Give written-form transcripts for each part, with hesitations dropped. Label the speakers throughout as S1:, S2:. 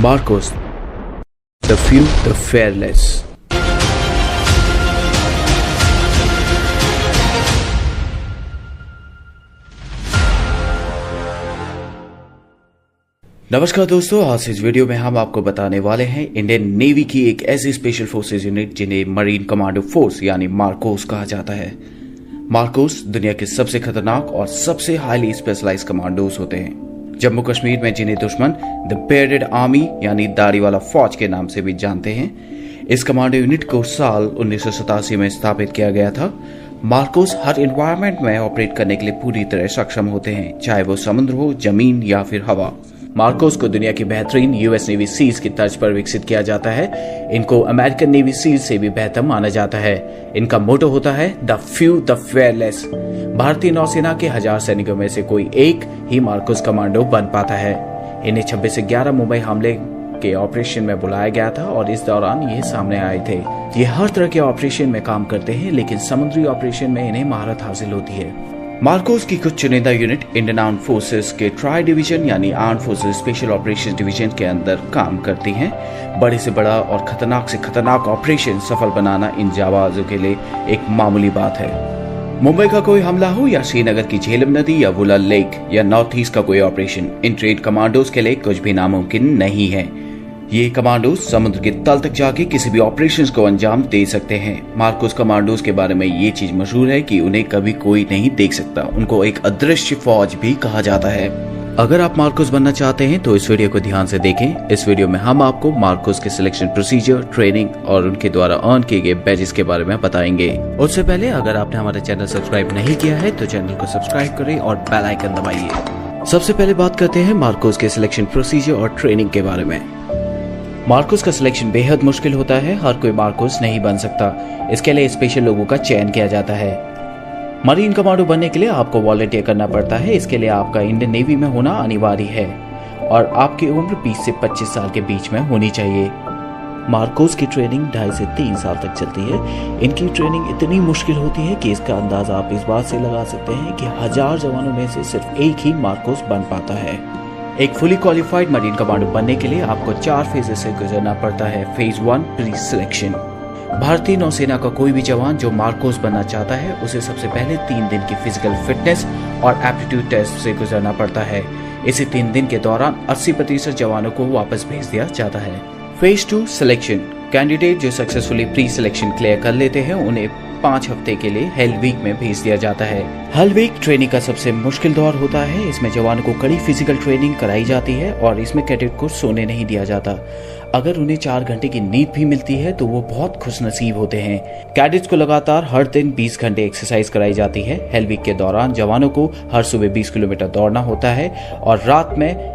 S1: Marcos, the few, the fearless. नमस्कार दोस्तों, आज इस वीडियो में हम आपको बताने वाले हैं इंडियन नेवी की एक ऐसी स्पेशल फोर्सेज यूनिट जिन्हें मरीन कमांडो फोर्स यानी मार्कोस कहा जाता है। मार्कोस दुनिया के सबसे खतरनाक और सबसे हाईली स्पेशलाइज कमांडोज होते हैं। जम्मू कश्मीर में जिन्हें दुश्मन द बेयर्डेड आर्मी यानी दाढ़ी वाला फौज के नाम से भी जानते हैं, इस कमांडो यूनिट को साल 1987 में स्थापित किया गया था। मार्कोस हर एनवायरनमेंट में ऑपरेट करने के लिए पूरी तरह सक्षम होते हैं, चाहे वो समुद्र हो, जमीन या फिर हवा। मार्कोस को दुनिया की बेहतरीन यूएस नेवी सील्स की तर्ज पर विकसित किया जाता है। इनको अमेरिकन नेवी सील्स से भी बेहतर माना जाता है। इनका मोटो होता है द फ्यू द फेयरलेस। भारतीय नौसेना के 1000 सैनिकों में से कोई एक ही मार्कोस कमांडो बन पाता है। इन्हें 26 से 11 मुंबई हमले के ऑपरेशन में बुलाया गया था और इस दौरान ये सामने आए थे। ये हर तरह के ऑपरेशन में काम करते हैं, लेकिन समुद्री ऑपरेशन में इन्हें महारत हासिल होती है। मार्कोस की कुछ चुनिंदा यूनिट इंडियन आर्म्ड फोर्सेस के ट्राई डिवीजन यानी armed forces special operation division के अंदर काम करती हैं। बड़े से बड़ा और खतरनाक से खतरनाक ऑपरेशन सफल बनाना इन जाबाजों के लिए एक मामूली बात है। मुंबई का कोई हमला हो या श्रीनगर की झेलम नदी या वुलर लेक या नॉर्थ ईस्ट का कोई ऑपरेशन, इन ट्रेड कमांडोज के लिए कुछ भी नामुमकिन नहीं है। ये कमांडोज समुद्र के तल तक जाके किसी भी ऑपरेशंस को अंजाम दे सकते हैं। मार्कोस कमांडोज के बारे में ये चीज मशहूर है कि उन्हें कभी कोई नहीं देख सकता। उनको एक अदृश्य फौज भी कहा जाता है। अगर आप मार्कोस बनना चाहते हैं तो इस वीडियो को ध्यान से देखें। इस वीडियो में हम आपको मार्कोस के सिलेक्शन प्रोसीजर, ट्रेनिंग और उनके द्वारा अर्न किए गए बैजेस के बारे में बताएंगे। उससे पहले अगर आपने हमारा चैनल सब्सक्राइब नहीं किया है तो चैनल को सब्सक्राइब करें और बेल आइकन दबाइए। सबसे पहले बात करते हैं मार्कोस के सिलेक्शन प्रोसीजर और ट्रेनिंग के बारे में। मार्कोस का सिलेक्शन बेहद मुश्किल होता है। हर कोई मार्कोस नहीं बन सकता। इसके लिए स्पेशल लोगों का चयन किया जाता है। मरीन कमांडो बनने के लिए आपको वॉलंटियर करना पड़ता है। इसके लिए आपका इंडियन नेवी में होना अनिवार्य है और आपकी उम्र 20 से 25 साल के बीच में होनी चाहिए। मार्कोस की ट्रेनिंग 2.5 से 3 साल तक चलती है। इनकी ट्रेनिंग इतनी मुश्किल होती है कि इसका अंदाजा आप इस बात से लगा सकते हैं कि 1000 जवानों में से सिर्फ एक ही मार्कोस बन पाता है। एक फुली क्वालिफाइड मरीन कमांडो बनने के लिए आपको 4 फेजेस से गुजरना पड़ता है। Phase 1 pre selection. भारतीय नौसेना का कोई भी जवान जो मार्कोस बनना चाहता है उसे सबसे पहले 3 दिन की फिजिकल फिटनेस और एप्टीट्यूड टेस्ट से गुजरना पड़ता है। इसी 3 दिन के दौरान 80% जवानों को वापस भेज दिया जाता है। Phase 2 selection. कैंडिडेट जो सक्सेसफुली प्री सिलेक्शन क्लियर कर लेते हैं उन्हें 5 हफ्ते के लिए हेल वीक में भेज दिया जाता है। हेल वीक ट्रेनिंग का सबसे मुश्किल दौर होता है। इसमें जवानों को कड़ी फिजिकल ट्रेनिंग कराई जाती है और इसमें कैडेट को सोने नहीं दिया जाता। अगर उन्हें 4 घंटे की नींद भी मिलती है तो वो बहुत खुशनसीब होते हैं। कैडेट्स को लगातार हर दिन 20 घंटे एक्सरसाइज कराई जाती है। हेल वीक के दौरान जवानों को हर सुबह 20 किलोमीटर दौड़ना होता है और रात में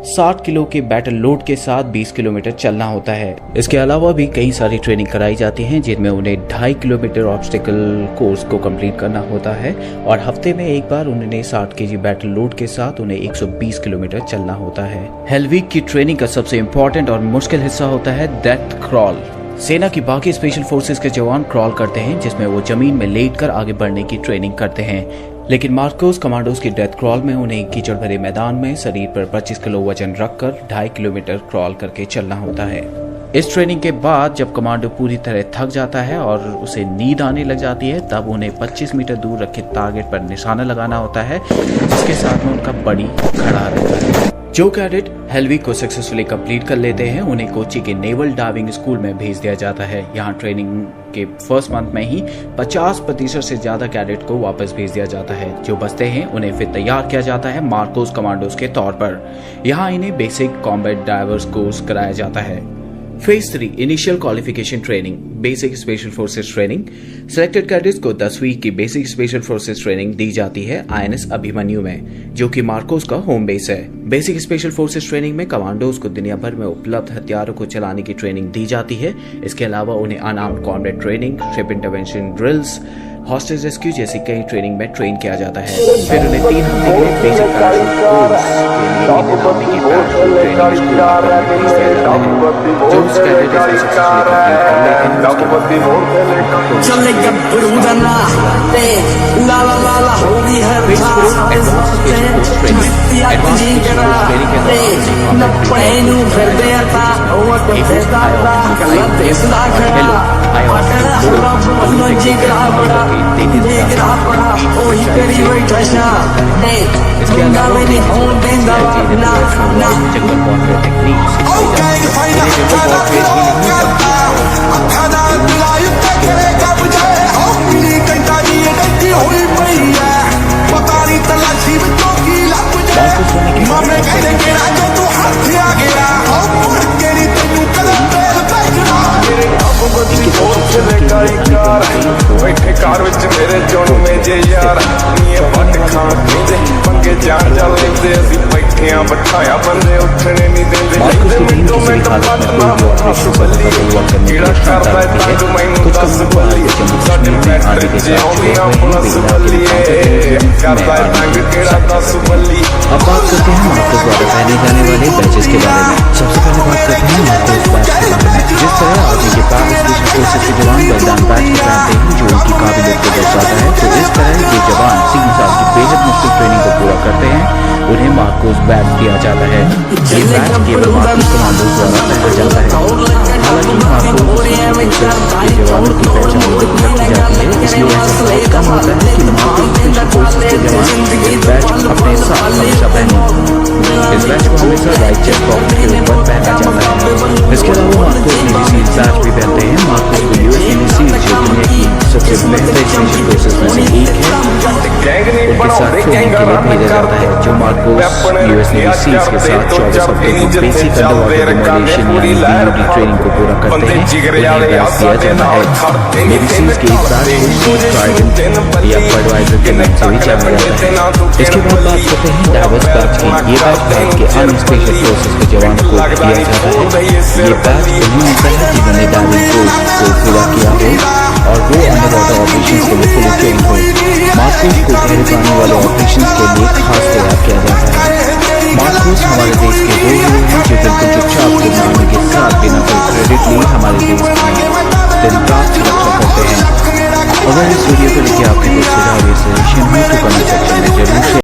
S1: 60 किलो के बैटल लोड के साथ 20 किलोमीटर चलना होता है। इसके अलावा भी कई सारी ट्रेनिंग कराई जाती है जिनमें उन्हें 2.5 किलोमीटर ऑब्स्टिकल कोर्स को कंप्लीट करना होता है और हफ्ते में एक बार उन्हें 60 केजी बैटल लोड के साथ उन्हें 120 किलोमीटर चलना होता है। हेल वीक की ट्रेनिंग का सबसे इम्पोर्टेंट और मुश्किल हिस्सा होता है डेथ क्रॉल। सेना की बाकी स्पेशल फोर्सेस के जवान क्रॉल करते हैं जिसमें वो जमीन में लेटकर आगे बढ़ने की ट्रेनिंग करते हैं, लेकिन मार्कोस कमांडोज की डेथ क्रॉल में उन्हें कीचड़ भरे मैदान में शरीर पर 25 किलो वजन रखकर 2.5 किलोमीटर क्रॉल करके चलना होता है। इस ट्रेनिंग के बाद जब कमांडो पूरी तरह थक जाता है और उसे नींद आने लग जाती है तब उन्हें 25 मीटर दूर रखे टारगेट पर निशाना लगाना होता है जिसके साथ में उनका बड़ी खड़ा रहता है। जो कैडेट हेल वीक को सक्सेसफुली कंप्लीट कर लेते हैं उन्हें कोची के नेवल डाइविंग स्कूल में भेज दिया जाता है। यहाँ ट्रेनिंग के फर्स्ट मंथ में ही 50% से ज्यादा कैडेट को वापस भेज दिया जाता है। जो बचते हैं उन्हें फिर तैयार किया जाता है मार्कोस कमांडोज के तौर पर। यहाँ इन्हें बेसिक कॉम्बैट डाइवर्स कोर्स कराया जाता है। Phase 3 initial qualification training, basic special forces training. Selected cadets को 10 वीक की बेसिक स्पेशल फोर्सेस ट्रेनिंग दी जाती है INS अभिमन्यु में, जो कि मार्कोस का होम बेस है। बेसिक स्पेशल फोर्सेस ट्रेनिंग में कमांडोज को दुनिया भर में उपलब्ध हथियारों को चलाने की ट्रेनिंग दी जाती है। इसके अलावा उन्हें unarmoured combat training, ship intervention drills, hostage rescue जैसी कई ट्रेनिंग में ट्रेन किया जाता है। फिर उन्हें 3 हफ्ते के लिए बेसिक पैराशूट कोर्स के लिए इंडियन आर्मी की पैराशूट ट्रेनिंग स्कूल में भेज दिया जाता है। जो उस कैडेट इसको सक्सेसफुली कंप्लीट कर लेते हैं उसके
S2: चले गब्बरू दना ते ला ला ला ला होगी हर नपड़ेनु फिर दे आता ओ तो देता गला देसदा खड़ा पटड़ा हरा जिगरा बड़ा ओ ही करी बैठा शा ने गंगा में नहीं हो देंदा ना ना
S1: जंगल वॉरफेयर टेक्निक्स
S3: बैठे कार विच मेरे चुन में जे यार नी पट खां कहते पंगे जान जा लेंदे असी बैठे आ बिठाया बंदे उठने नहीं देंदे मिंटो मिंट पटना हस बल्ली कीड़ा करदा तंग मैनू दस बल्ली साडे पैट जे आउंदियां पुलिस बल्ली करदा तंग कीड़ा दस बल्ली।
S1: अब बात करते हैं मार्कोस द्वारा पहने जाने वाले बैचेस के बारे में। सबसे पहले बात करते हैं मार्कोस बैच के बारे में। जिस तरह आर्मी के पास स्पेशल फोर्सेस के जवान बलिदान बैच को पहनते हैं जो उनकी काबिलियत को दर्शाता है, तो इस तरह ये जवान 3 साल की बेहद मुश्किल ट्रेनिंग को पूरा करते हैं, उन्हें मार्कोस बैच दिया जाता है। ये बैच केवल मार्कोस कमांडोज द्वारा पहना जाता है। हालांकि मार्कोस के जवानों की पहचान रखी जाती है, इसलिए ऐसा बहुत कम होता है कि मार्कोस स्पेशल फोर्सेस के जवान बैच अपने साथ हमेशा पहने। इस बैच को हमेशा राइट चेस्ट पॉकेट के ऊपर पहना जाता है। इसके अलावा मार्कोस नेवी सील बैच भी पहनते हैं। मार्कोस को यूएस नेवी सील जो दुनिया की सबसे बेहतर स्पेशल फोर्सेस में से एक है, उनके साथ ट्रेनिंग के लिए भेजा जाता है। जो मार्कोस यूएस नेवी सील्स के साथ 24 हफ्ते की बेसिक अंडरवाटर डिमोलिशन यानी ट्रेनिंग को पूरा करते हैं, उन्हें बैच दिया जाता है। नेवी सील्स के एक बैच को सी ट्राइडेंट या बडवाइजर के नाम से भी जाना जाता है। इसके बाद बात करते हैं डाइवर्स बैच की। ये बैच भारत के अन्य स्पेशल फोर्सेस के जवानों को दिया जाता है। ये बैच उन्हें मिलता है जिन्होंने डाइविंग कोर्स को पूरा किया हो और वो अंडर वाटर ऑपरेशंस के लिए फुली ट्रेन हो। मार्कोस को गहरे पानी वाले ऑपरेशंस के लिए खास तैयार किया जाता है। मार्कोस हमारे देश के वो लोग हैं जो बिल्कुल चुपचाप गुड आर्मी के साथ बिना कोई क्रेडिट लिए हमारे देश की दिन रात सुरक्षा करते हैं। अगर इस वीडियो को लेकर आपके कुछ सुझाव या सजेशन हो तो कमेंट सेक्शन में जरूर